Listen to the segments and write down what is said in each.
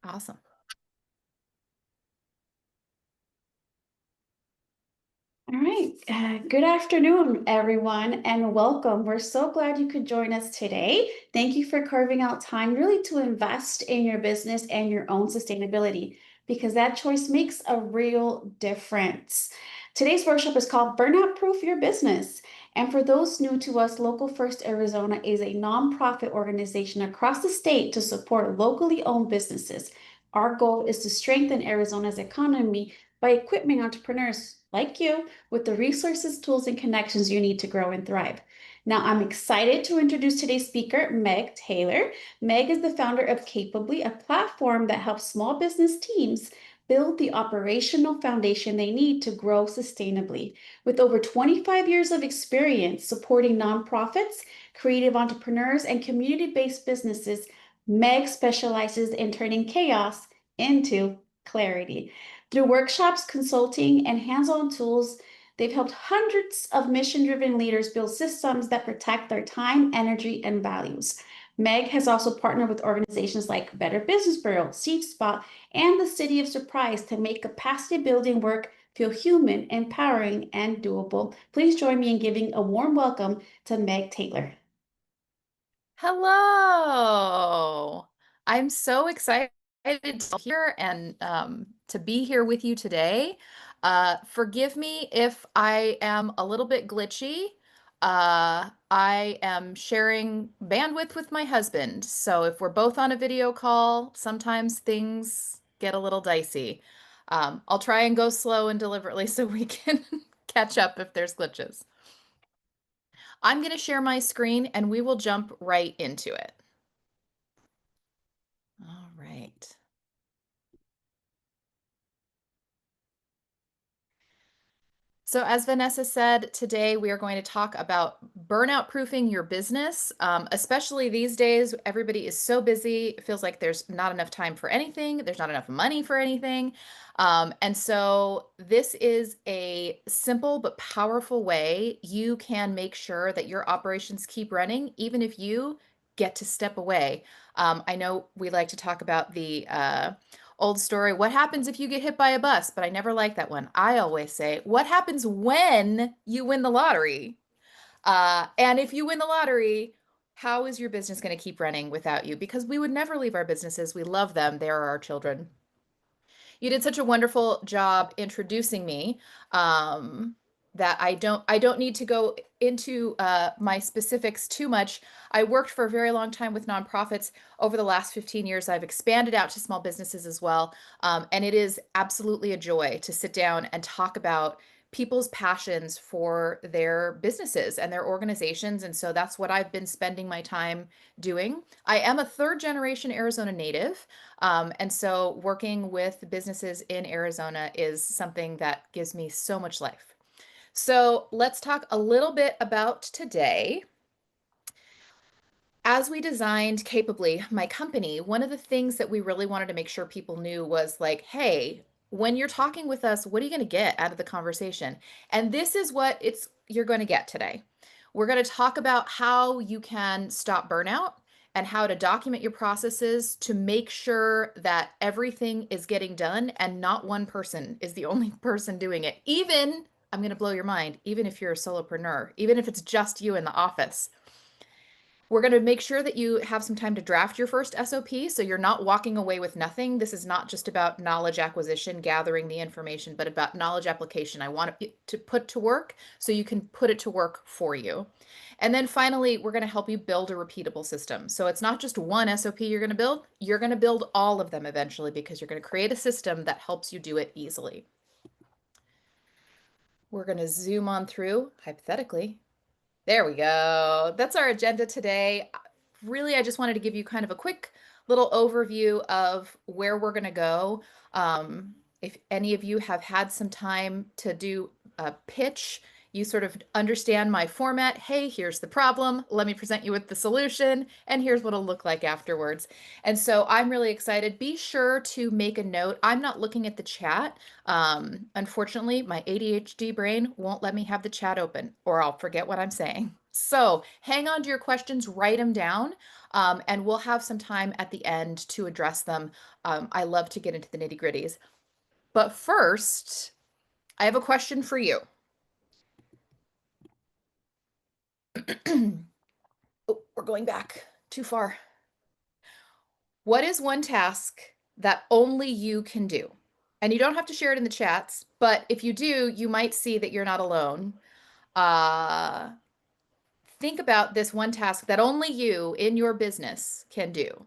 Awesome. All right. Good afternoon, everyone, and welcome. We're so glad you could join us today. Thank you for carving out time really to invest in your business and your own sustainability because that choice makes a real difference. Today's workshop is called Burnout Proof Your Business. And for those new to us, Local First Arizona is a nonprofit organization across the state to support locally owned businesses. Our goal is to strengthen Arizona's economy by equipping entrepreneurs like you with the resources, tools, and connections you need to grow and thrive. Now, I'm excited to introduce today's speaker, Meg Taylor. Meg is the founder of Capably, a platform that helps small business teams build the operational foundation they need to grow sustainably. With over 25 years of experience supporting nonprofits, creative entrepreneurs, and community based businesses, Meg specializes in turning chaos into clarity. Through workshops, consulting, and hands on tools, they've helped hundreds of mission driven leaders build systems that protect their time, energy, and values. Meg has also partnered with organizations like Better Business Bureau, Seed Spot, and the City of Surprise to make capacity building work feel human, empowering, and doable. Please join me in giving a warm welcome to Meg Taylor. Hello. I'm so excited to be here and to be here with you today. Forgive me if I am a little bit glitchy. I am sharing bandwidth with my husband. So if we're both on a video call, sometimes things get a little dicey. I'll try and go slow and deliberately so we can catch up if there's glitches. I'm going to share my screen and we will jump right into it. All right. So, as Vanessa said, today we are going to talk about burnout proofing your business. Especially these days, everybody is so busy. It feels like there's not enough time for anything, there's not enough money for anything. And so, this is a simple but powerful way you can make sure that your operations keep running, even if you get to step away. I know we like to talk about the old story, what happens if you get hit by a bus? But I never like that one. I always say, what happens when you win the lottery? And if you win the lottery, how is your business going to keep running without you? Because we would never leave our businesses. We love them. They are our children. You did such a wonderful job introducing me, um, that I don't need to go into my specifics too much. I worked for a very long time with nonprofits. Over the last 15 years, I've expanded out to small businesses as well. And it is absolutely a joy to sit down and talk about people's passions for their businesses and their organizations. And so that's what I've been spending my time doing. I am a third generation Arizona native. And so working with businesses in Arizona is something that gives me so much life. So let's talk a little bit about today. As we designed Capably, my company, one of the things that we really wanted to make sure people knew was like, hey, when you're talking with us, what are you going to get out of the conversation? And this is what it's you're going to get today. We're going to talk about how you can stop burnout and how to document your processes to make sure that everything is getting done and not one person is the only person doing it. Even, I'm going to blow your mind, even if you're a solopreneur, even if it's just you in the office. We're going to make sure that you have some time to draft your first SOP so you're not walking away with nothing. This is not just about knowledge acquisition, gathering the information, but about knowledge application. I want it to put to work so you can put it to work for you. And then finally, we're going to help you build a repeatable system. So it's not just one SOP you're going to build all of them eventually because you're going to create a system that helps you do it easily. We're going to zoom on through, hypothetically. There we go. That's our agenda today. Really, I just wanted to give you kind of a quick little overview of where we're going to go. If any of you have had some time to do a pitch, you sort of understand my format. Hey, here's the problem. Let me present you with the solution, and here's what it'll look like afterwards. And so I'm really excited. Be sure to make a note. I'm not looking at the chat. Unfortunately, my ADHD brain won't let me have the chat open, or I'll forget what I'm saying. So hang on to your questions, write them down, and we'll have some time at the end to address them. I love to get into the nitty gritties. But first, I have a question for you. Oh, we're going back too far. What is one task that only you can do? And you don't have to share it in the chats, but if you do, you might see that you're not alone. Uh, think about this one task that only you in your business can do.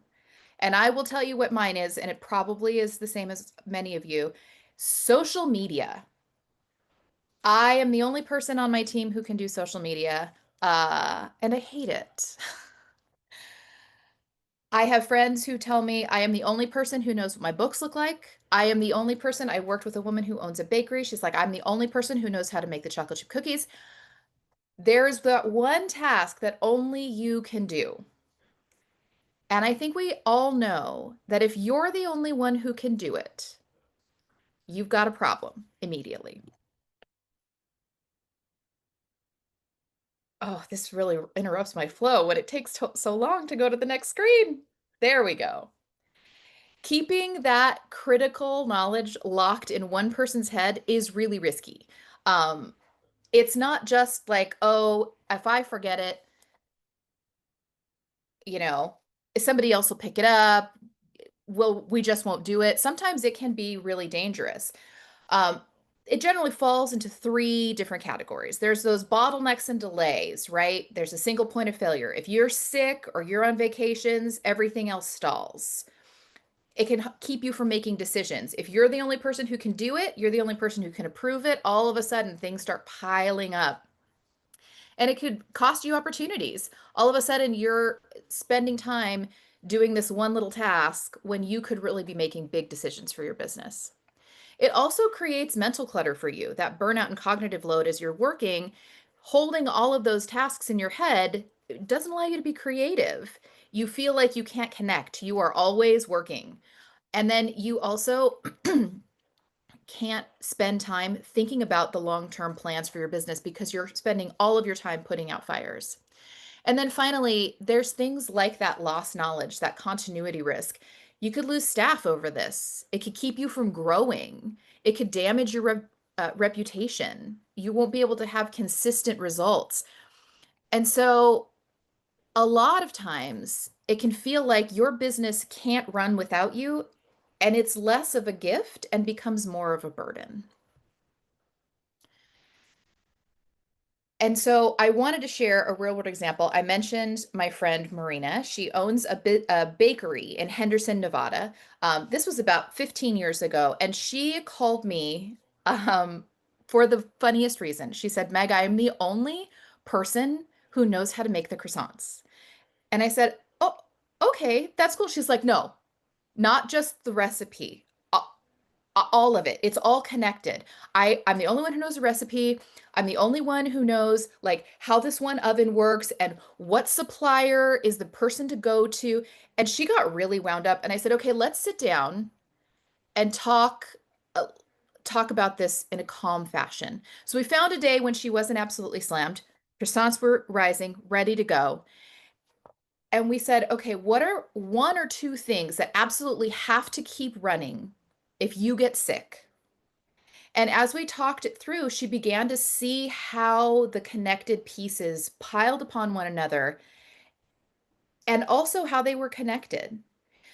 And I will tell you what mine is, and it probably is the same as many of you. Social media. I am the only person on my team who can do social media, and I hate it. I have friends who tell me I am the only person who knows what my books look like. I am the only person. I worked with a woman who owns a bakery. She's like, I'm the only person who knows how to make the chocolate chip cookies. There's that one task that only you can do. And I think we all know that if you're the only one who can do it, you've got a problem immediately. Oh, this really interrupts my flow when it takes so long to go to the next screen. There we go. Keeping that critical knowledge locked in one person's head is really risky. Um, it's not just like, oh, if I forget it, you know, somebody else will pick it up. Well, we just won't do it. Sometimes it can be really dangerous. Um, it generally falls into three different categories. There's those bottlenecks and delays, right? There's a single point of failure. If you're sick or you're on vacations, everything else stalls. It can keep you from making decisions. If you're the only person who can do it, you're the only person who can approve it, all of a sudden things start piling up. And it could cost you opportunities. All of a sudden you're spending time doing this one little task when you could really be making big decisions for your business. It also creates mental clutter for you, that burnout and cognitive load as you're working, holding all of those tasks in your head doesn't allow you to be creative. You feel like you can't connect. You are always working. And then you also can't spend time thinking about the long-term plans for your business because you're spending all of your time putting out fires. And then finally, there's things like that lost knowledge, that continuity risk. You could lose staff over this. It could keep you from growing. It could damage your reputation. You won't be able to have consistent results. And so, a lot of times, it can feel like your business can't run without you, and it's less of a gift and becomes more of a burden. And so I wanted to share a real world example. I mentioned my friend Marina. She owns a bakery in Henderson, Nevada. This was about 15 years ago, and she called me um, for the funniest reason. She said, Meg, I'm the only person who knows how to make the croissants. And I said, oh, okay, that's cool. She's like, no, not just the recipe. All of it. It's all connected. I'm the only one who knows the recipe. I'm the only one who knows like how this one oven works and what supplier is the person to go to. And she got really wound up. And I said, okay, let's sit down and uh, talk about this in a calm fashion. So we found a day when she wasn't absolutely slammed. Croissants were rising, ready to go. And we said, okay, what are one or two things that absolutely have to keep running if you get sick? And as we talked it through, she began to see how the connected pieces piled upon one another and also how they were connected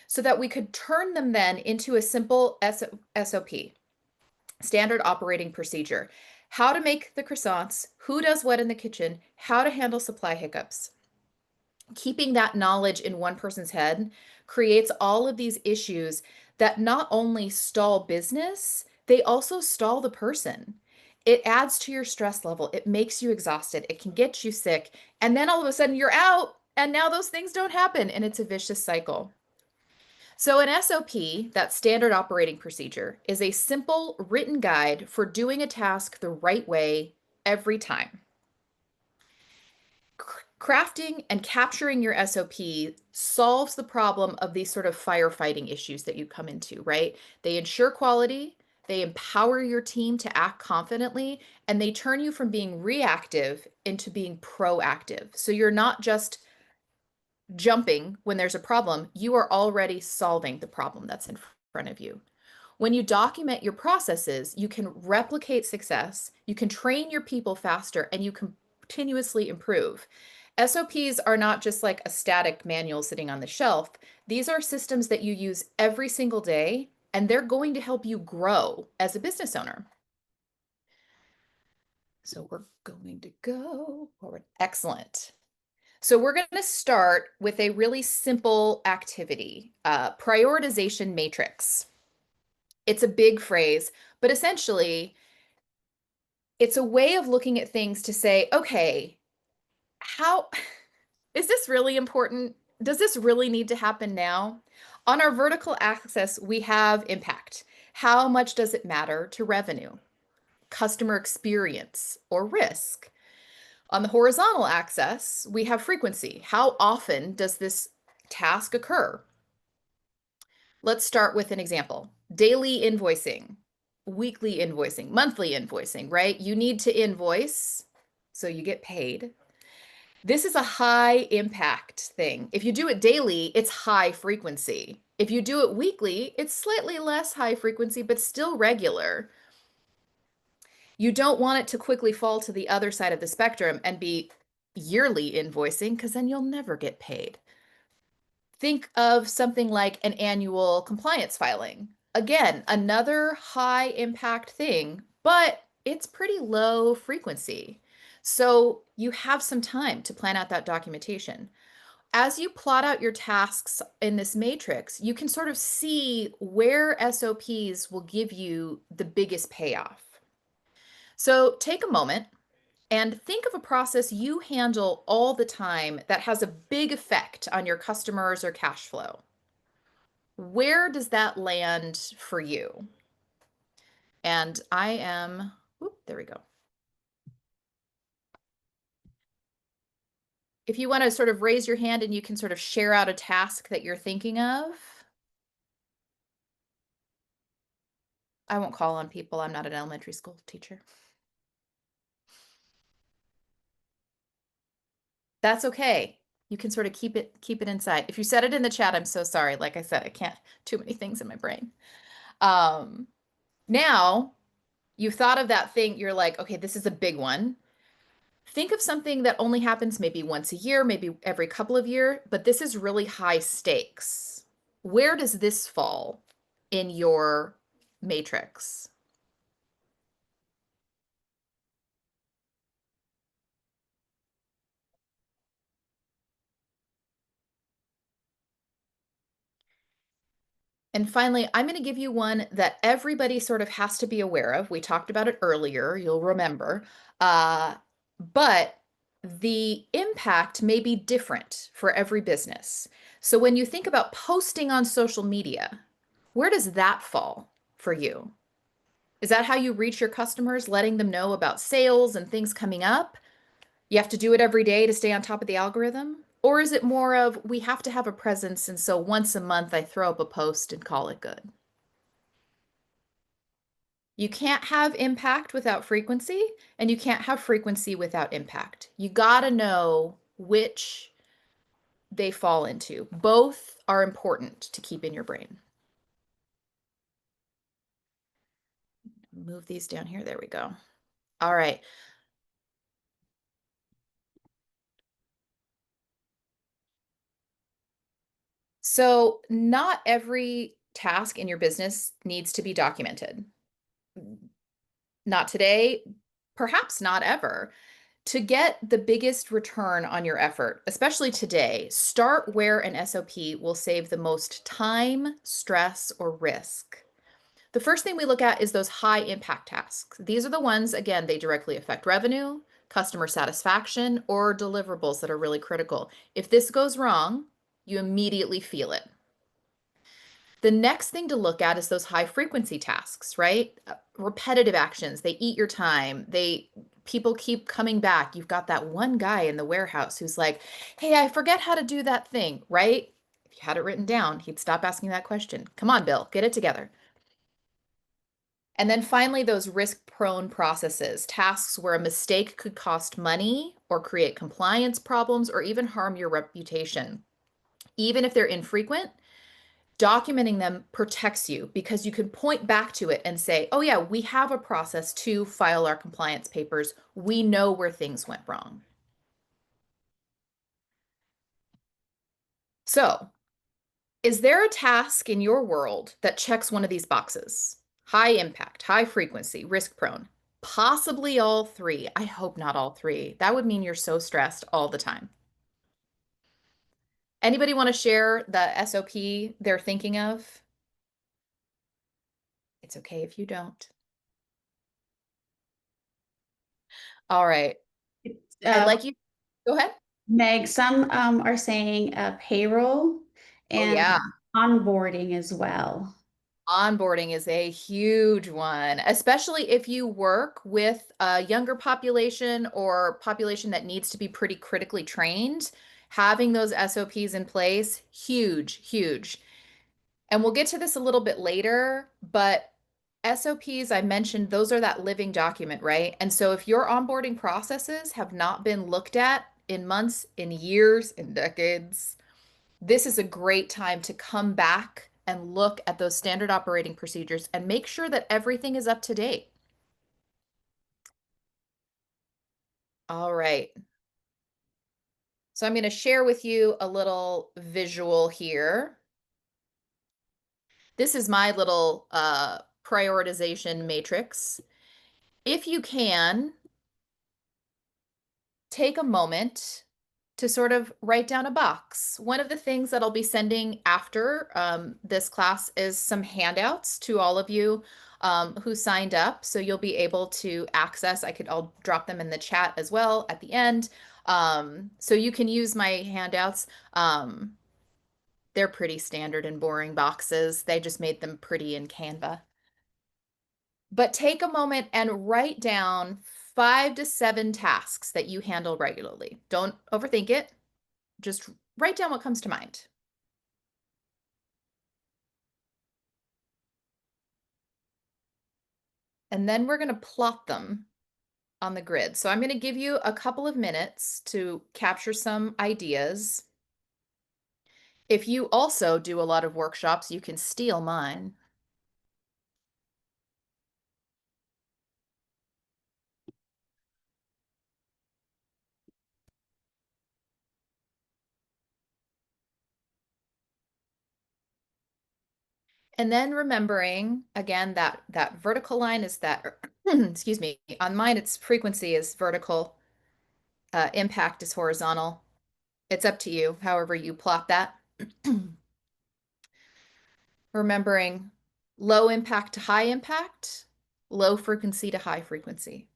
so that we could turn them then into a simple SOP, standard operating procedure. How to make the croissants, who does what in the kitchen, how to handle supply hiccups. Keeping that knowledge in one person's head creates all of these issues that not only stall business, they also stall the person. It adds to your stress level. It makes you exhausted. It can get you sick. And then all of a sudden you're out, and now those things don't happen. And it's a vicious cycle. So, an SOP, that standard operating procedure, is a simple written guide for doing a task the right way every time. Crafting and capturing your SOP solves the problem of these sort of firefighting issues that you come into, right? They ensure quality, They empower your team to act confidently, and they turn you from being reactive into being proactive. So you're not just jumping when there's a problem, you are already solving the problem that's in front of you. When you document your processes, you can replicate success, you can train your people faster, and you can continuously improve. SOPs are not just like a static manual sitting on the shelf. These are systems that you use every single day, and they're going to help you grow as a business owner. So we're going to go forward. Excellent. So we're going to start with a really simple activity, prioritization matrix. It's a big phrase, but essentially, it's a way of looking at things to say, okay, how is this really important? Does this really need to happen now? On our vertical axis, we have impact. How much does it matter to revenue, customer experience, or risk? On the horizontal axis, we have frequency. How often does this task occur? Let's start with an example. Daily invoicing, weekly invoicing, monthly invoicing, right? You need to invoice so you get paid. This is a high impact thing. If you do it daily, it's high frequency. If you do it weekly, it's slightly less high frequency, but still regular. You don't want it to quickly fall to the other side of the spectrum and be yearly invoicing, because then you'll never get paid. Think of something like an annual compliance filing. Again, another high impact thing, but it's pretty low frequency. So you have some time to plan out that documentation. As you plot out your tasks in this matrix, you can sort of see where SOPs will give you the biggest payoff. So take a moment and think of a process you handle all the time that has a big effect on your customers or cash flow. Where does that land for you? And I am, whoop, there we go. If you want to sort of raise your hand and you can sort of share out a task that you're thinking of. I won't call on people. I'm not an elementary school teacher. That's okay. You can sort of keep it inside. If you said it in the chat, I'm so sorry. Like I said, I can't, too many things in my brain. Um, Now you've thought of that thing, you're like, okay, this is a big one. Think of something that only happens maybe once a year, maybe every couple of years, but this is really high stakes. Where does this fall in your matrix? And finally, I'm going to give you one that everybody sort of has to be aware of. We talked about it earlier, you'll remember. Uh, but the impact may be different for every business. So when you think about posting on social media, where does that fall for you? Is that how you reach your customers, letting them know about sales and things coming up? You have to do it every day to stay on top of the algorithm? Or is it more of we have to have a presence, and so once a month I throw up a post and call it good? You can't have impact without frequency, and you can't have frequency without impact. You got to know which they fall into. Both are important to keep in your brain. Move these down here. There we go. All right. So, not every task in your business needs to be documented. Not today, perhaps not ever. To get the biggest return on your effort, especially today, start where an SOP will save the most time, stress, or risk. The first thing we look at is those high impact tasks. These are the ones, again, they directly affect revenue, customer satisfaction, or deliverables that are really critical. If this goes wrong, you immediately feel it. The next thing to look at is those high frequency tasks, right? Repetitive actions, they eat your time. People keep coming back. You've got that one guy in the warehouse who's like, "Hey, I forget how to do that thing," right? If you had it written down, he'd stop asking that question. Come on, Bill, get it together. And then finally, those risk-prone processes, tasks where a mistake could cost money or create compliance problems or even harm your reputation. Even if they're infrequent, documenting them protects you because you can point back to it and say, oh, yeah, we have a process to file our compliance papers. We know where things went wrong. So, is there a task in your world that checks one of these boxes? High impact, high frequency, risk prone. Possibly all three. I hope not all three. That would mean you're so stressed all the time. Anybody want to share the SOP they're thinking of? It's okay if you don't. All right. I'd Uh, like you. Go ahead. Meg, some are saying payroll Oh, and yeah. onboarding as well. Onboarding is a huge one, especially if you work with a younger population or population that needs to be pretty critically trained. Having those SOPs in place, huge, huge. And we'll get to this a little bit later, but SOPs, I mentioned, those are that living document, right? And so if your onboarding processes have not been looked at in months, in years, in decades, this is a great time to come back and look at those standard operating procedures and make sure that everything is up to date. All right. So I'm going to share with you a little visual here. This is my little prioritization matrix. If you can, take a moment to sort of write down a box. One of the things that I'll be sending after this class is some handouts to all of you who signed up. So you'll be able to access, I'll drop them in the chat as well at the end. So you can use my handouts. They're pretty standard and boring boxes. They just made them pretty in Canva. But take a moment and write down 5 to 7 tasks that you handle regularly. Don't overthink it. Just write down what comes to mind. And then we're going to plot them on the grid. So I'm going to give you a couple of minutes to capture some ideas. If you also do a lot of workshops, you can steal mine. And then remembering again that vertical line is that, excuse me, on mine its frequency is vertical, impact is horizontal. It's up to you, however you plot that. Remembering low impact to high impact, low frequency to high frequency.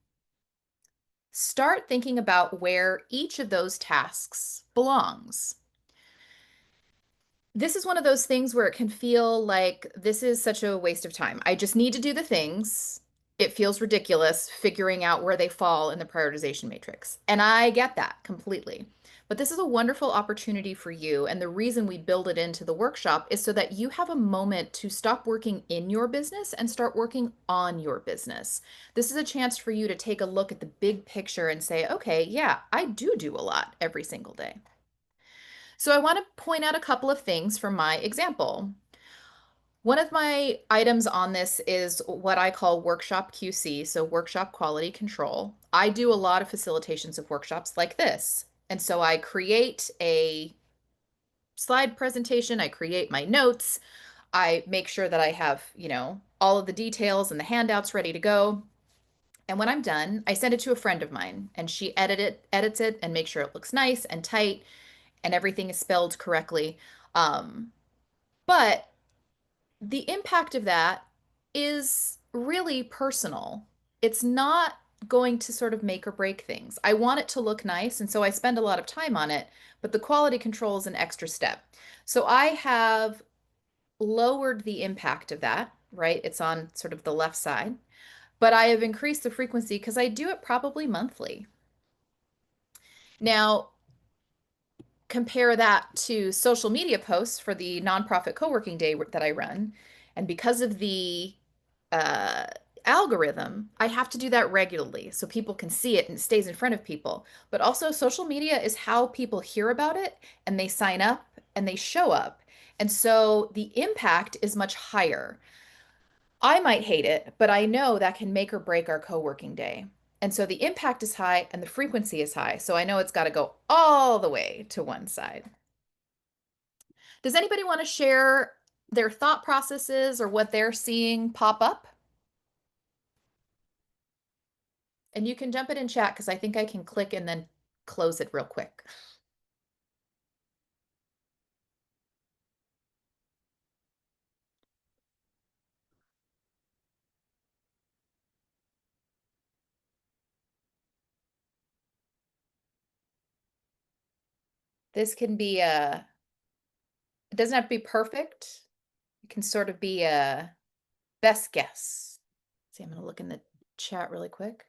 Start thinking about where each of those tasks belongs. This is one of those things where it can feel like this is such a waste of time. I just need to do the things. It feels ridiculous figuring out where they fall in the prioritization matrix. And I get that completely. But this is a wonderful opportunity for you. And the reason we build it into the workshop is so that you have a moment to stop working in your business and start working on your business. This is a chance for you to take a look at the big picture and say, okay, yeah, I do a lot every single day. So I want to point out a couple of things from my example. One of my items on this is what I call workshop QC, so workshop quality control. I do a lot of facilitations of workshops like this. And so I create a slide presentation, I create my notes, I make sure that I have, all of the details and the handouts ready to go. And when I'm done, I send it to a friend of mine and she edits it and makes sure it looks nice and tight and everything is spelled correctly. But the impact of that is really personal. It's not going to sort of make or break things. I want it to look nice, and so I spend a lot of time on it, but the quality control is an extra step. So I have lowered the impact of that, right? It's on sort of the left side, but I have increased the frequency because I do it probably monthly. Now, compare that to social media posts for the nonprofit co-working day that I run. And because of the uh, algorithm, I have to do that regularly so people can see it and it stays in front of people. But also, social media is how people hear about it and they sign up and they show up. And so the impact is much higher. I might hate it, but I know that can make or break our co-working day. And so the impact is high and the frequency is high. So I know it's got to go all the way to one side. Does anybody want to share their thought processes or what they're seeing pop up? And you can jump it in chat because I think I can click and then close it real quick. This can be it doesn't have to be perfect. It can sort of be a best guess. See, I'm going to look in the chat really quick.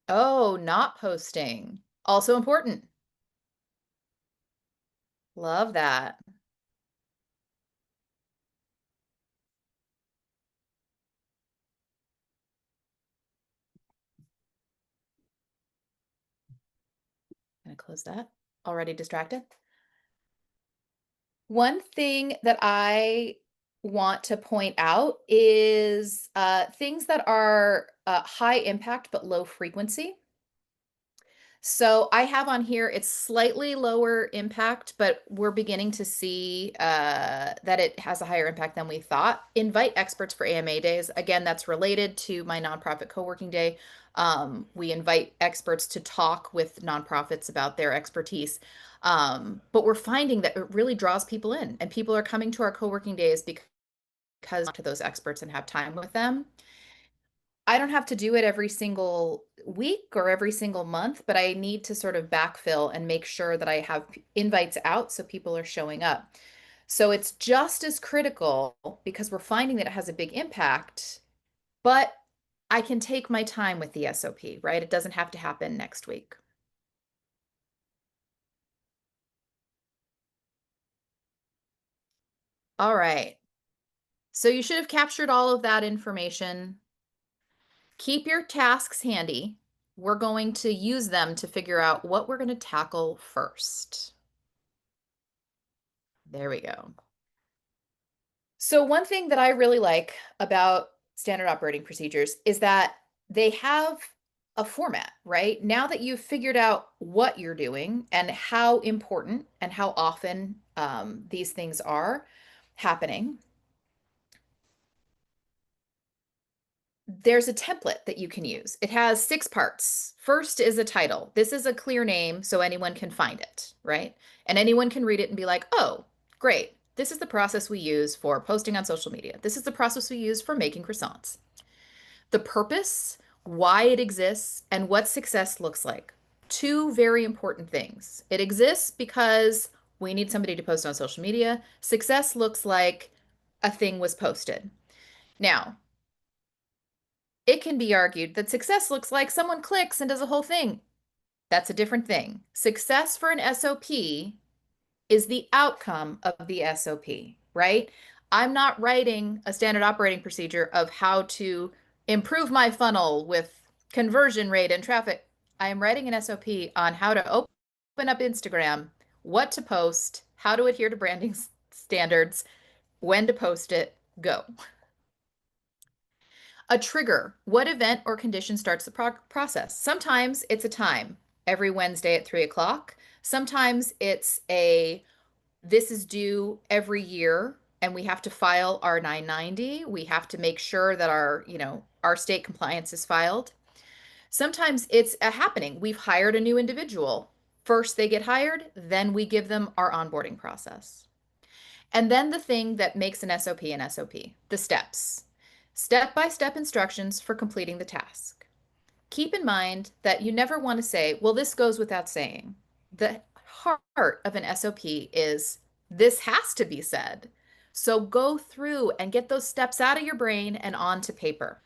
Oh, not posting. Also important. Love that. Gonna close that. Already distracted. One thing that I want to point out is things that are high impact but low frequency. So I have on here, it's slightly lower impact, but we're beginning to see that it has a higher impact than we thought. Invite experts for AMA days. Again, that's related to my nonprofit co-working day. We invite experts to talk with nonprofits about their expertise. But we're finding that it really draws people in, and people are coming to our co-working days because to those experts and have time with them. I don't have to do it every single week or every single month, but I need to sort of backfill and make sure that I have invites out so people are showing up. So it's just as critical because we're finding that it has a big impact, but I can take my time with the SOP, right? It doesn't have to happen next week. All right. So you should have captured all of that information. Keep your tasks handy. We're going to use them to figure out what we're going to tackle first. There we go. So one thing that I really like about standard operating procedures is that they have a format, right? Now that you've figured out what you're doing and how important and how often these things are happening, there's a template that you can use. It has 6 parts. First is a title. This is a clear name so anyone can find it, right? And anyone can read it and be like, oh, great. This is the process we use for posting on social media. This is the process we use for making croissants. The purpose, why it exists, and what success looks like. 2 very important things. It exists because we need somebody to post on social media. Success looks like a thing was posted. Now, it can be argued that success looks like someone clicks and does a whole thing. That's a different thing. Success for an SOP is the outcome of the SOP, right? I'm not writing a standard operating procedure of how to improve my funnel with conversion rate and traffic. I am writing an SOP on how to open up Instagram, what to post, how to adhere to branding standards, when to post it, go. A trigger, what event or condition starts the process? Sometimes it's a time, every Wednesday at 3 o'clock. Sometimes it's this is due every year and we have to file our 990. We have to make sure that our state compliance is filed. Sometimes it's a happening. We've hired a new individual. First they get hired, then we give them our onboarding process. And then the thing that makes an SOP, the steps. Step-by-step instructions for completing the task. Keep in mind that you never want to say, well, this goes without saying. The heart of an SOP is this has to be said. So go through and get those steps out of your brain and onto paper.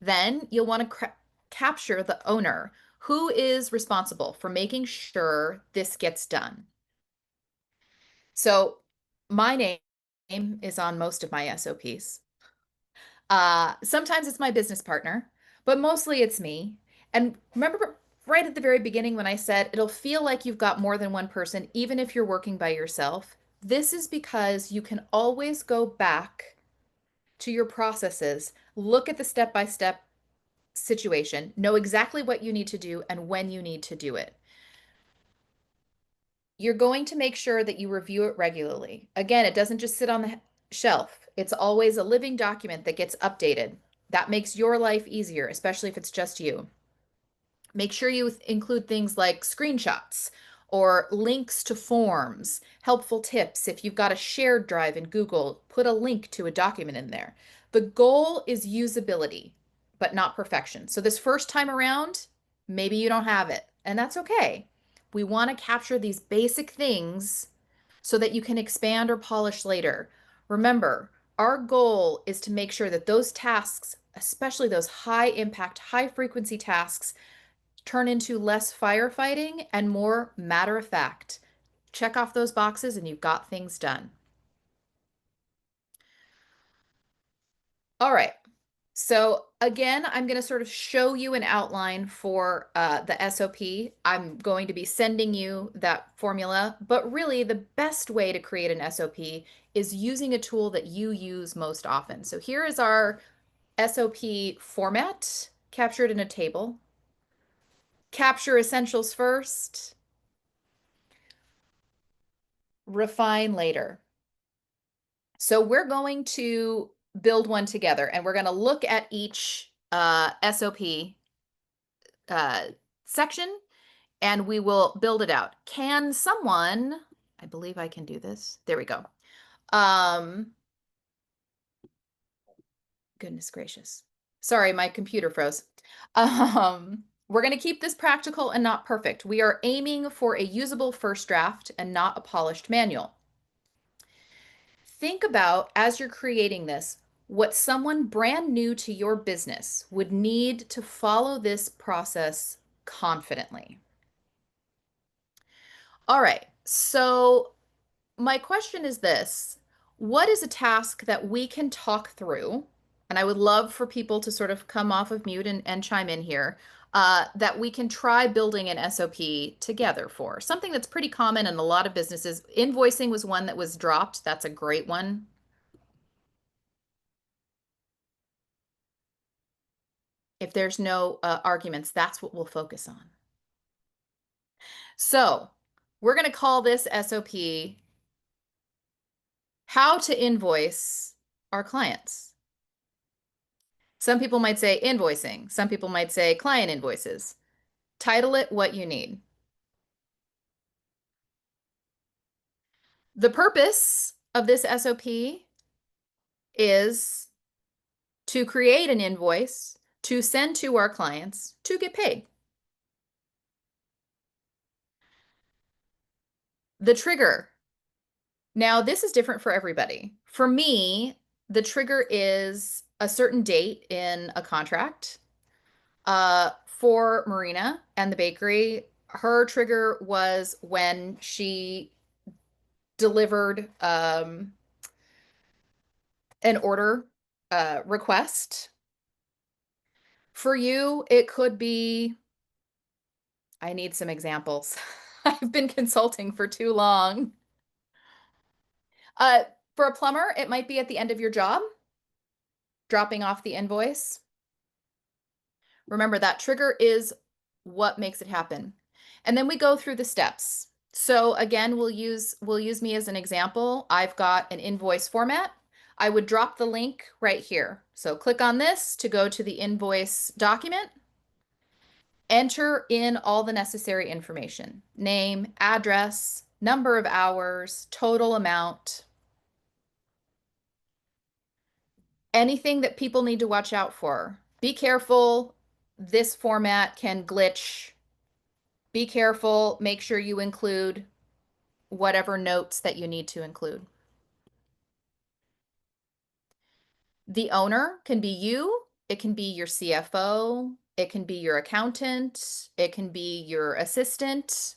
Then you'll want to capture the owner. Who is responsible for making sure this gets done? So my name is on most of my SOPs. Sometimes it's my business partner, but mostly it's me. And remember right at the very beginning when I said it'll feel like you've got more than one person, even if you're working by yourself? This is because you can always go back to your processes, look at the step-by-step situation, know exactly what you need to do and when you need to do it. You're going to make sure that you review it regularly. Again, it doesn't just sit on the shelf. It's always a living document that gets updated. That makes your life easier, especially if it's just you. Make sure you include things like screenshots or links to forms, helpful tips. If you've got a shared drive in Google, put a link to a document in there. The goal is usability, but not perfection. So this first time around, maybe you don't have it, and that's okay. We want to capture these basic things so that you can expand or polish later. Remember, our goal is to make sure that those tasks, especially those high impact, high frequency tasks, turn into less firefighting and more matter of fact. Check off those boxes and you've got things done. All right. So again, I'm going to sort of show you an outline for the SOP. I'm going to be sending you that formula, but really the best way to create an SOP is using a tool that you use most often. So here is our SOP format captured in a table. Capture essentials first, refine later. So we're going to build one together and we're going to look at each SOP uh, section and we will build it out. Can someone, I believe I can do this. There we go. Um, Goodness gracious. Sorry, my computer froze. We're going to keep this practical and not perfect. We are aiming for a usable first draft and not a polished manual. Think about, as you're creating this, what someone brand new to your business would need to follow this process confidently. All right, so my question is this: what is a task that we can talk through? And I would love for people to sort of come off of mute and chime in here, that we can try building an SOP together for. Something that's pretty common in a lot of businesses. Invoicing was one that was dropped. That's a great one. If there's no arguments, that's what we'll focus on. So we're going to call this SOP How to Invoice Our Clients. Some people might say invoicing. Some people might say client invoices. Title it what you need. The purpose of this SOP is to create an invoice to send to our clients to get paid. The trigger. Now, this is different for everybody. For me, the trigger is a certain date in a contract. For Marina and the bakery, her trigger was when she delivered an order request. For you, it could be, I need some examples. I've been consulting for too long. Uh, for a plumber, it might be at the end of your job, dropping off the invoice. Remember, that trigger is what makes it happen. And then we go through the steps. So again, we'll use me as an example. I've got an invoice format. I would drop the link right here. So click on this to go to the invoice document. Enter in all the necessary information: name, address, number of hours, total amount, anything that people need to watch out for. Be careful. This format can glitch. Be careful. Make sure you include whatever notes that you need to include. The owner can be you. It can be your CFO. It can be your accountant. It can be your assistant.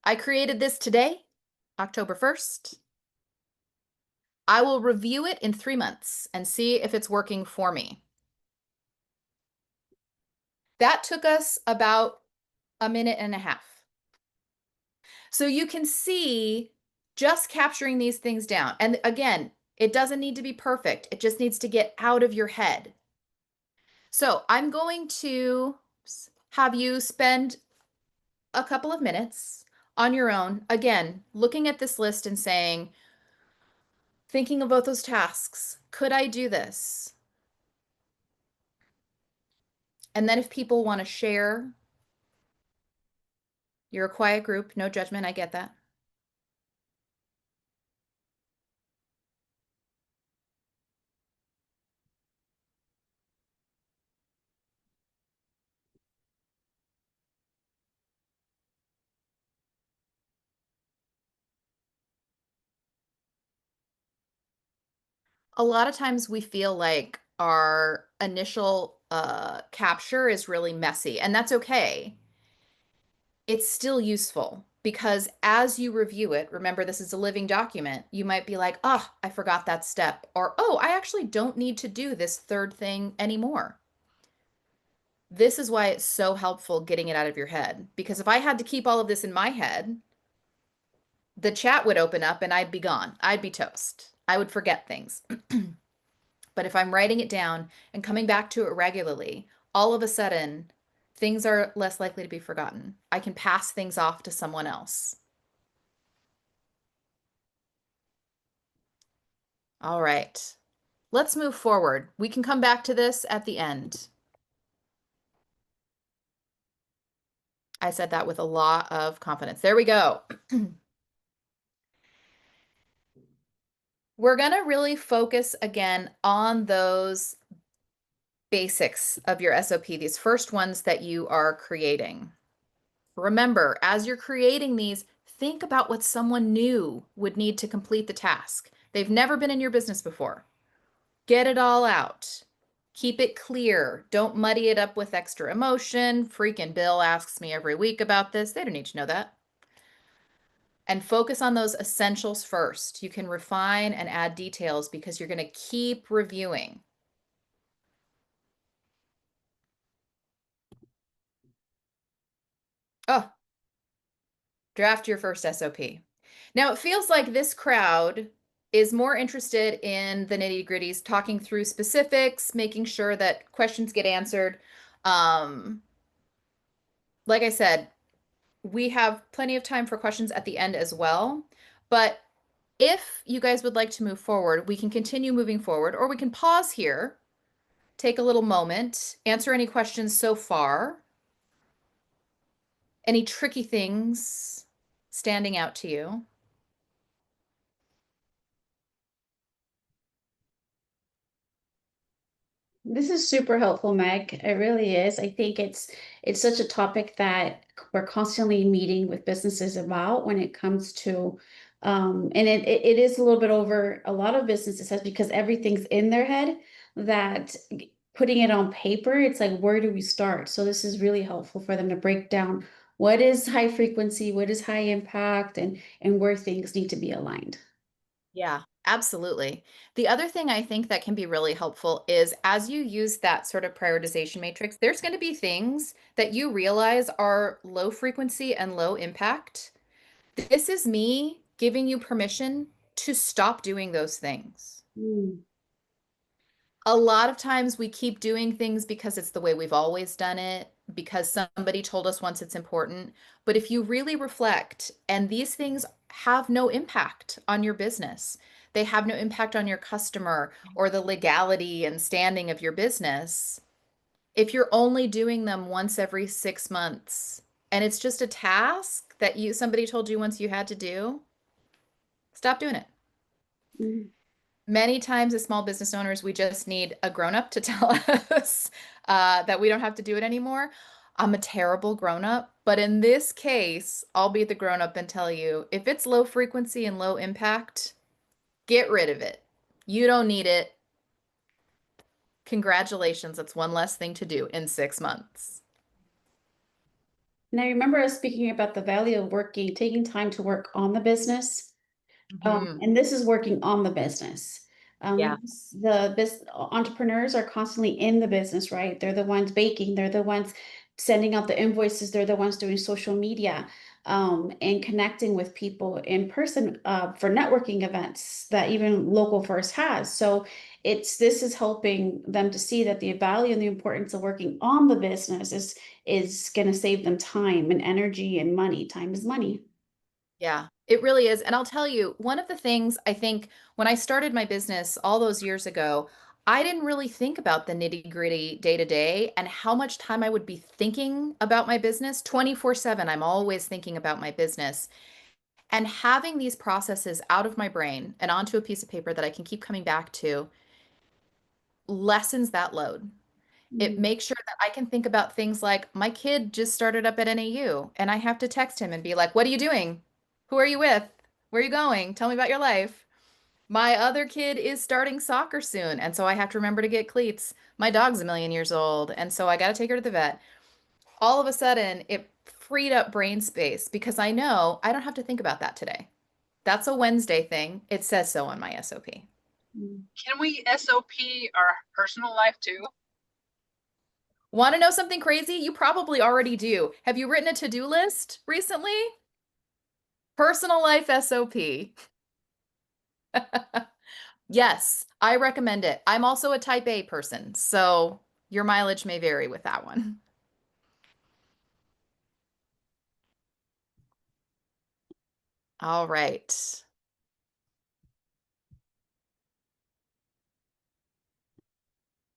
I created this today, October 1st. I will review it in 3 months and see if it's working for me. That took us about a minute and a half. So you can see just capturing these things down. And again, it doesn't need to be perfect. It just needs to get out of your head. So I'm going to have you spend a couple of minutes on your own, again, looking at this list and saying, thinking about those tasks. Could I do this? And then if people want to share, you're a quiet group, no judgment, I get that. A lot of times we feel like our initial capture is really messy, and that's okay. It's still useful because as you review it, remember this is a living document, you might be like, oh, I forgot that step, or oh, I actually don't need to do this third thing anymore. This is why it's so helpful getting it out of your head. Because if I had to keep all of this in my head, the chat would open up and I'd be gone. I'd be toast. I would forget things. But if I'm writing it down and coming back to it regularly, all of a sudden, things are less likely to be forgotten. I can pass things off to someone else. All right, let's move forward. We can come back to this at the end. I said that with a lot of confidence. There we go. We're going to really focus again on those basics of your SOP, these first ones that you are creating. Remember, as you're creating these, think about what someone new would need to complete the task. They've never been in your business before. Get it all out. Keep it clear. Don't muddy it up with extra emotion. Freaking Bill asks me every week about this. They don't need to know that. And focus on those essentials first. You can refine and add details because you're going to keep reviewing. Oh, draft your first SOP. Now, it feels like this crowd is more interested in the nitty-gritties, talking through specifics, making sure that questions get answered. Um, like I said, we have plenty of time for questions at the end as well. But if you guys would like to move forward, we can continue moving forward, or we can pause here, take a little moment, answer any questions so far, any tricky things standing out to you. This is super helpful, Meg. It really is. I think it's such a topic that we're constantly meeting with businesses about when it comes to and it is a little bit over a lot of businesses has because everything's in their head that putting it on paper, it's like where do we start? So this is really helpful for them to break down what is high frequency, what is high impact, and where things need to be aligned. Yeah, absolutely. The other thing I think that can be really helpful is as you use that sort of prioritization matrix, there's going to be things that you realize are low frequency and low impact. This is me giving you permission to stop doing those things. Mm. A lot of times we keep doing things because it's the way we've always done it, because somebody told us once it's important. But if you really reflect, and these things have no impact on your business, they have no impact on your customer or the legality and standing of your business. If you're only doing them once every 6 months and it's just a task that somebody told you once you had to do, stop doing it. Mm. Many times as small business owners, we just need a grown-up to tell us that we don't have to do it anymore. I'm a terrible grown-up, but in this case, I'll be the grown-up and tell you if it's low frequency and low impact, get rid of it. You don't need it. Congratulations, that's one less thing to do in 6 months. And I remember us speaking about the value of working, taking time to work on the business. Mhm. And this is working on the business. Yeah. The entrepreneurs are constantly in the business, right? They're the ones baking, they're the ones sending out the invoices, they're the ones doing social media, and connecting with people in person for networking events that even Local First has. So this is helping them to see that the value and the importance of working on the business is going to save them time and energy and money. Time is money. Yeah, it really is. And I'll tell you, one of the things I think when I started my business all those years ago, I didn't really think about the nitty-gritty day to day and how much time I would be thinking about my business 24/7. I'm always thinking about my business. And having these processes out of my brain and onto a piece of paper that I can keep coming back to lessens that load. It Mm, makes sure that I can think about things like my kid just started up at NAU and I have to text him and be like, "What are you doing? Who are you with? Where are you going? Tell me about your life." My other kid is starting soccer soon, and so I have to remember to get cleats. My dog's a million years old, and so I got to take her to the vet. All of a sudden, it freed up brain space because I know I don't have to think about that today. That's a Wednesday thing. It says so on my SOP. mm. Can we SOP our personal life too? Want to know something crazy? You probably already do. Have you written a to-do list recently? Personal life SOP. Yes, I recommend it. I'm also a type A person, so your mileage may vary with that one. All right.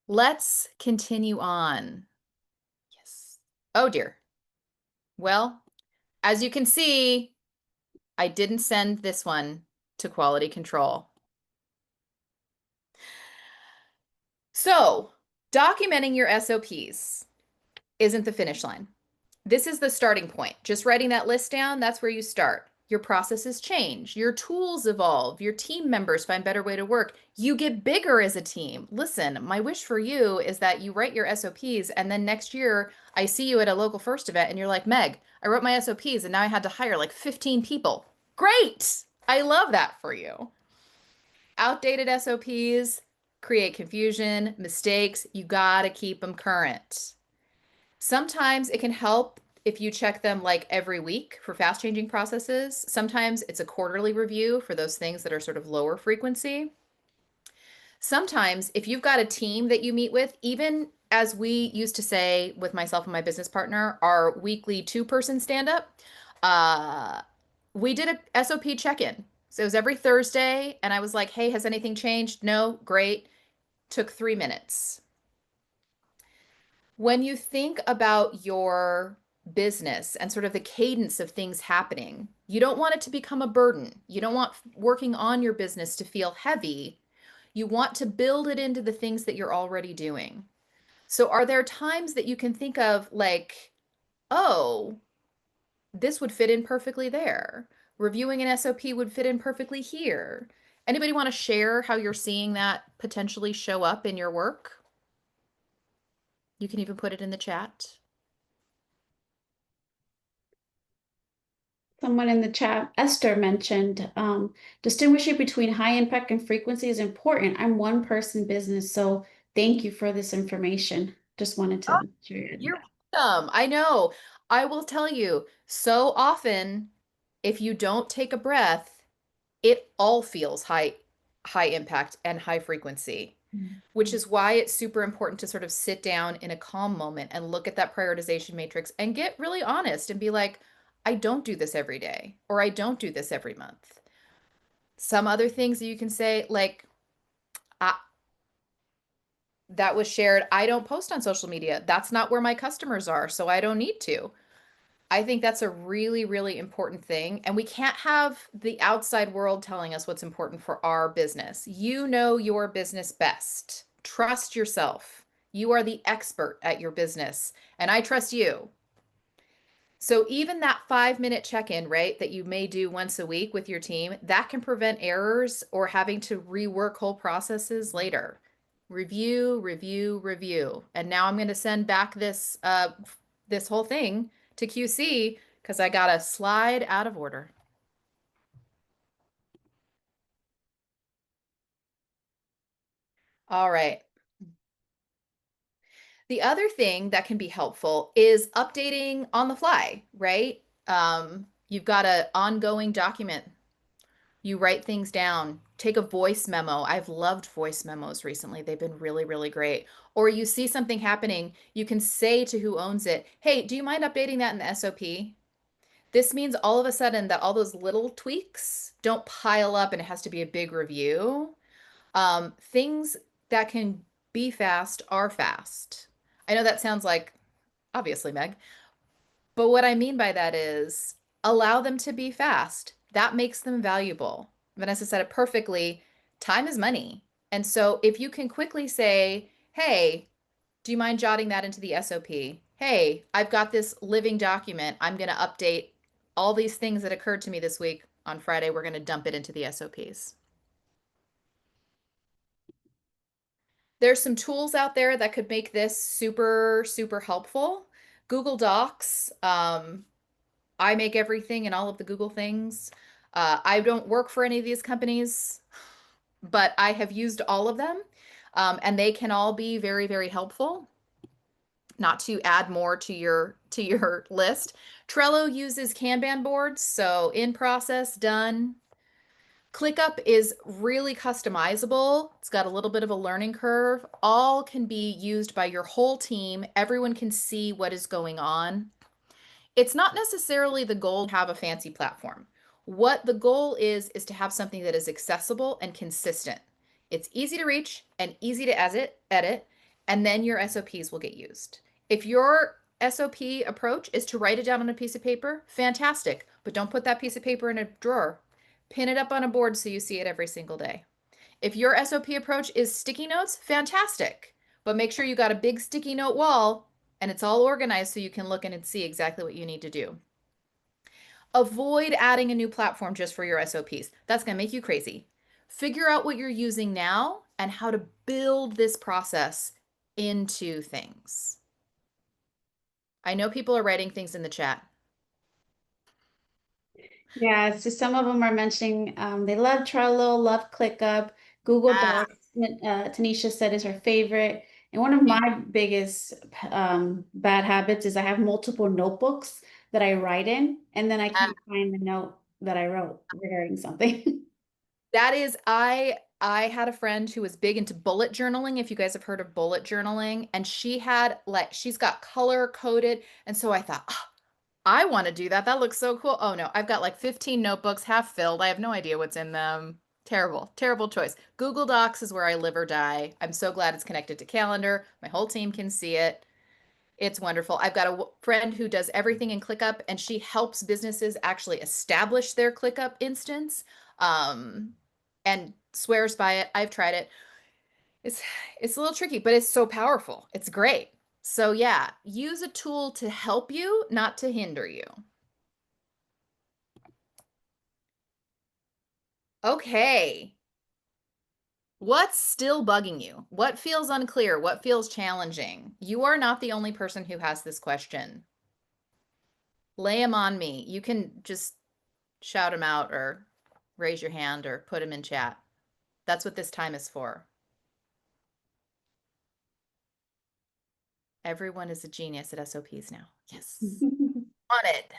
Let's continue on. Yes. Oh dear. Well, as you can see, I didn't send this one to quality control. So, documenting your SOPs isn't the finish line. This is the starting point. Just writing that list down, that's where you start. Your processes change, your tools evolve, your team members find better way to work. You get bigger as a team. Listen, my wish for you is that you write your SOPs and then next year I see you at a local first event and you're like, "Meg, I wrote my SOPs and now I had to hire like 15 people." Great. I love that for you. Outdated SOPs create confusion, mistakes. You got to keep them current. Sometimes it can help if you check them like every week for fast changing processes. Sometimes it's a quarterly review for those things that are sort of lower frequency. Sometimes if you've got a team that you meet with, even as we used to say with myself and my business partner, our weekly two-person stand-up, uh, we did a SOP check-in. So it was every Thursday, and I was like, "Hey, has anything changed?" "No." "Great." Took 3 minutes. When you think about your business and sort of the cadence of things happening, you don't want it to become a burden. You don't want working on your business to feel heavy. You want to build it into the things that you're already doing. So, are there times that you can think of like, oh, this would fit in perfectly there? Reviewing an SOP would fit in perfectly here. Anybody want to share how you're seeing that potentially show up in your work? You can even put it in the chat. Someone in the chat, Esther mentioned, distinguishing between high impact and frequency is important. I'm one person business, so thank you for this information. Just wanted to share You're that. welcome. I know. I will tell you, so often, if you don't take a breath, it all feels high impact and high frequency, Mm. which is why it's super important to sort of sit down in a calm moment and look at that prioritization matrix and get really honest and be like, I don't do this every day, or I don't do this every month. Some other things that you can say, like, I, that was shared. I don't post on social media. That's not where my customers are, so I don't need to. I think that's a really, really important thing. And we can't have the outside world telling us what's important for our business. You know your business best. Trust yourself. You are the expert at your business, and I trust you. So even that 5 minute check-in, right, that you may do once a week with your team, that can prevent errors or having to rework whole processes later. Review, review, review. And now I'm going to send back this whole thing to QC because I got a slide out of order. All right. The other thing that can be helpful is updating on the fly, right? You've got an ongoing document. You write things down. Take a voice memo. I've loved voice memos recently. They've been really, really great. Or you see something happening, you can say to who owns it, hey, do you mind updating that in the SOP? This means all of a sudden that all those little tweaks don't pile up and it has to be a big review. Things that can be fast are fast. I know that sounds like obviously, Meg, but what I mean by that is allow them to be fast. That makes them valuable. Vanessa said it perfectly. Time is money. And so if you can quickly say, hey, do you mind jotting that into the SOP? Hey, I've got this living document. I'm going to update all these things that occurred to me this week. On Friday, we're going to dump it into the SOPs. There's some tools out there that could make this super, super helpful. Google Docs. I make everything and all of the Google things. I don't work for any of these companies, but I have used all of them, and they can all be very, very helpful. Not to add more to your list. Trello uses Kanban boards, so in process, done. ClickUp is really customizable. It's got a little bit of a learning curve. All can be used by your whole team. Everyone can see what is going on. It's not necessarily the goal to have a fancy platform. What the goal is to have something that is accessible and consistent. It's easy to reach and easy to edit, and then your SOPs will get used. If your SOP approach is to write it down on a piece of paper, fantastic, but don't put that piece of paper in a drawer. Pin it up on a board so you see it every single day. If your SOP approach is sticky notes, fantastic, but make sure you got a big sticky note wall and it's all organized so you can look in and see exactly what you need to do. Avoid adding a new platform just for your SOPs. That's going to make you crazy. Figure out what you're using now and how to build this process into things. I know people are writing things in the chat. Yeah, so some of them are mentioning they love Trello, love ClickUp, Google Ah, Docs. Tanisha said is her favorite. And one of my biggest bad habits is I have multiple notebooks that I write in, and then I ah. can't find the note that I wrote regarding something. That is, I had a friend who was big into bullet journaling, if you guys have heard of bullet journaling, and she had like she's got color coded, and so I thought, oh, I want to do that. That looks so cool. Oh no, I've got like 15 notebooks half filled. I have no idea what's in them. Terrible, terrible choice. Google Docs is where I live or die. I'm so glad it's connected to Calendar. My whole team can see it. It's wonderful. I've got a friend who does everything in ClickUp, and she helps businesses actually establish their ClickUp instance, um, and swears by it. I've tried it. It's it's a little tricky, but it's so powerful. It's great. So yeah, use a tool to help you, not to hinder you. Okay. What's still bugging you? What feels unclear? What feels challenging? You are not the only person who has this question. Lay them on me. You can just shout them out or raise your hand or put them in chat. That's what this time is for. Everyone is a genius at SOPs now. Yes. On it.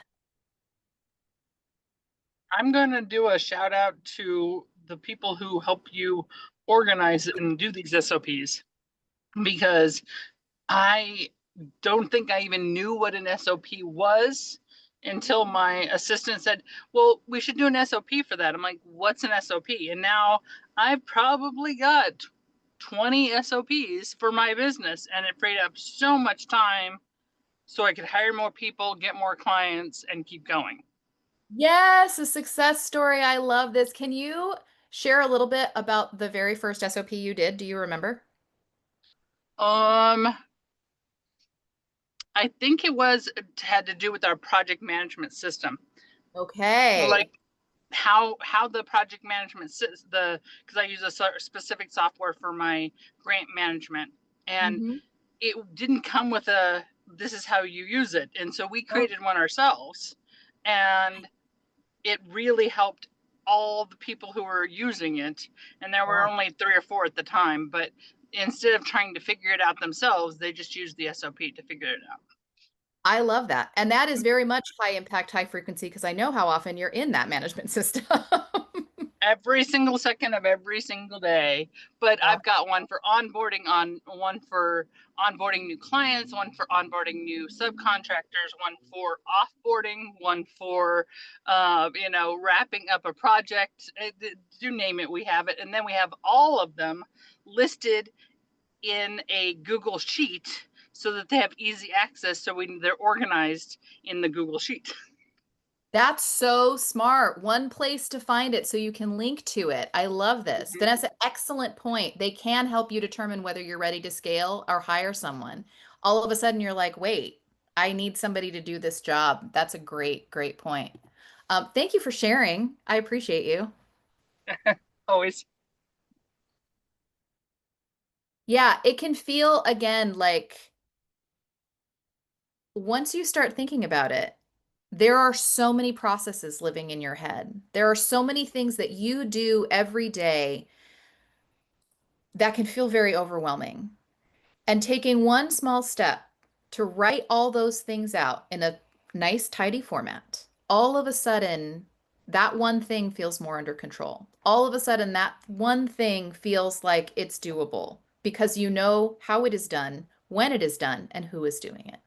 I'm going to do a shout out to the people who help you organize and do these SOPs, because I don't think I even knew what an SOP was until my assistant said, well, we should do an SOP for that. I'm like, what's an SOP? And now I've probably got 20 SOPs for my business, and it freed up so much time so I could hire more people, get more clients, and keep going. Yes, a success story. I love this. Can you share a little bit about the very first SOP you did? Do you remember? Um, I think had to do with our project management system. Okay. Like how the project management because I use a specific software for my grant management, and Mm-hmm. it didn't come with a this is how you use it. And so we created one ourselves, and it really helped all the people who were using it. And there were Wow. only 3 or 4 at the time, but instead of trying to figure it out themselves, they just used the SOP to figure it out. I love that. And that is very much high impact, high frequency, because I know how often you're in that management system. Every single second of every single day. But Yeah. I've got one for onboarding, on one for onboarding new clients, one for onboarding new subcontractors, one for offboarding, one for wrapping up a project. You name it, we have it. And then we have all of them listed in a Google Sheet so that they have easy access, so they're organized in the Google Sheet. That's so smart. One place to find it so you can link to it. I love this. Vanessa, excellent point. They can help you determine whether you're ready to scale or hire someone. All of a sudden, you're like, wait, I need somebody to do this job. That's a great, great point. Thank you for sharing. I appreciate you. Always. Yeah, it can feel again like once you start thinking about it, there are so many processes living in your head. There are so many things that you do every day that can feel very overwhelming. And taking one small step to write all those things out in a nice, tidy format, all of a sudden, that one thing feels more under control. All of a sudden, that one thing feels like it's doable because you know how it is done, when it is done, and who is doing it.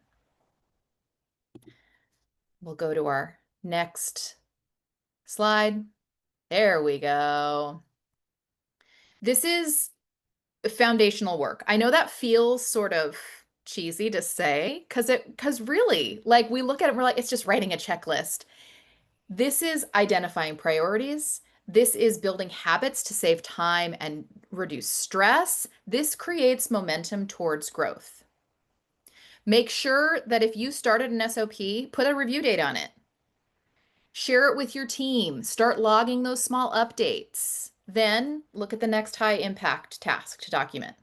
We'll go to our next slide. There we go. This is foundational work. I know that feels sort of cheesy to say because really, like we look at it, we're like, it's just writing a checklist. This is identifying priorities. This is building habits to save time and reduce stress. This creates momentum towards growth. Make sure that if you started an SOP, put a review date on it. Share it with your team. Start logging those small updates. Then look at the next high impact task to document.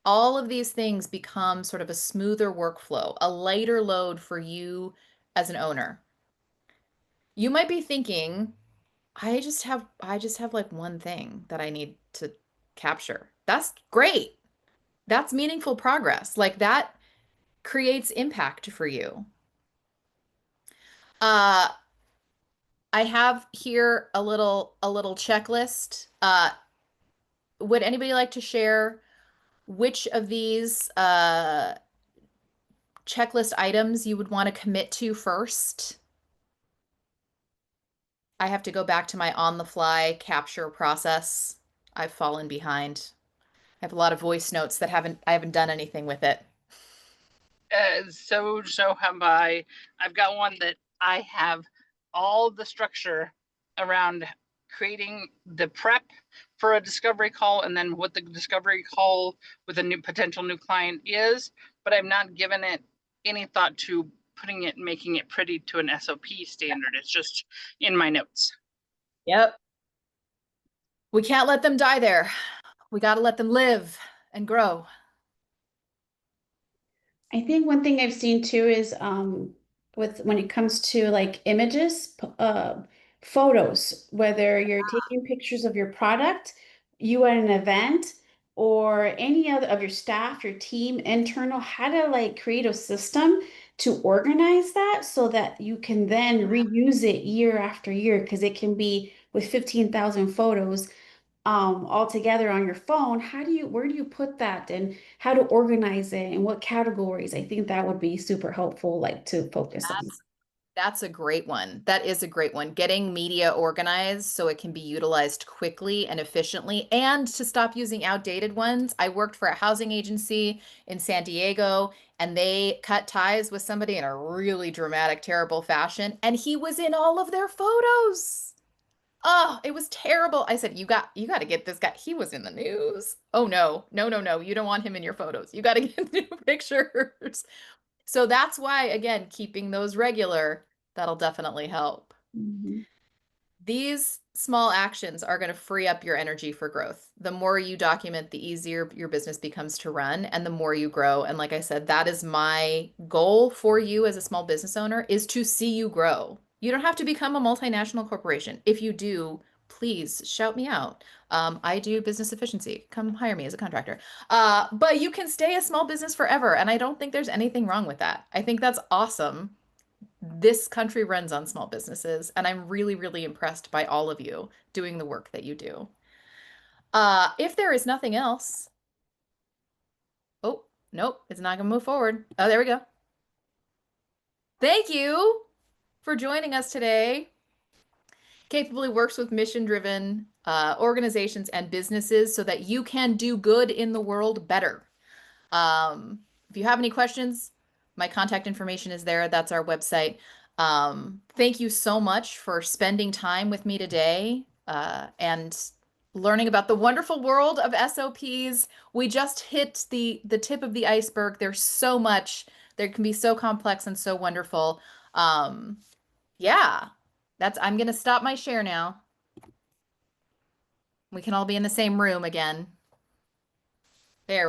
All of these things become sort of a smoother workflow, a lighter load for you as an owner. You might be thinking, I just have like one thing that I need to capture. That's great. That's meaningful progress. Like that creates impact for you. Uh I have here a little checklist. Would anybody like to share which of these checklist items you would want to commit to first? I have to go back to my on the fly capture process. I've fallen behind. I have a lot of voice notes that I haven't done anything with it. So have I. I've got one that I have all the structure around creating the prep for a discovery call, and then what the discovery call with a new potential new client is, but I've not given it any thought to putting it, making it pretty to an SOP standard. It's just in my notes. Yep. We can't let them die there. We got to let them live and grow. I think one thing I've seen too is with when it comes to like images, photos, whether you're taking pictures of your product, you at an event, or any other of your staff, your team, internal, how to like create a system to organize that so that you can then reuse it year after year because it can be with 15,000 photos all together on your phone. Where do you put that and how to organize it and what categories? I think that would be super helpful, like to focus on. That's a great one. That is a great one. Getting media organized so it can be utilized quickly and efficiently and to stop using outdated ones. I worked for a housing agency in San Diego and they cut ties with somebody in a really dramatic, terrible fashion, and he was in all of their photos. Oh, it was terrible. I said, you got to get this guy. He was in the news. Oh no. No, no, no. You don't want him in your photos. You got to get new pictures. So that's why, again, keeping those regular, that'll definitely help. Mhm. These small actions are going to free up your energy for growth. The more you document, the easier your business becomes to run and the more you grow. And like I said, that is my goal for you as a small business owner, is to see you grow. You don't have to become a multinational corporation. If you do, please shout me out. I do business efficiency. Come hire me as a contractor. But you can stay a small business forever. And I don't think there's anything wrong with that. I think that's awesome. This country runs on small businesses, and I'm really, really impressed by all of you doing the work that you do. If there is nothing else, oh, nope, it's not going to move forward. Oh, there we go. Thank you for joining us today. Capably works with mission-driven organizations and businesses so that you can do good in the world better. If you have any questions, my contact information is there. That's our website. Thank you so much for spending time with me today and learning about the wonderful world of SOPs. We just hit the tip of the iceberg. There's so much. They can be so complex and so wonderful. Yeah, I'm gonna stop my share now. We can all be in the same room again. There we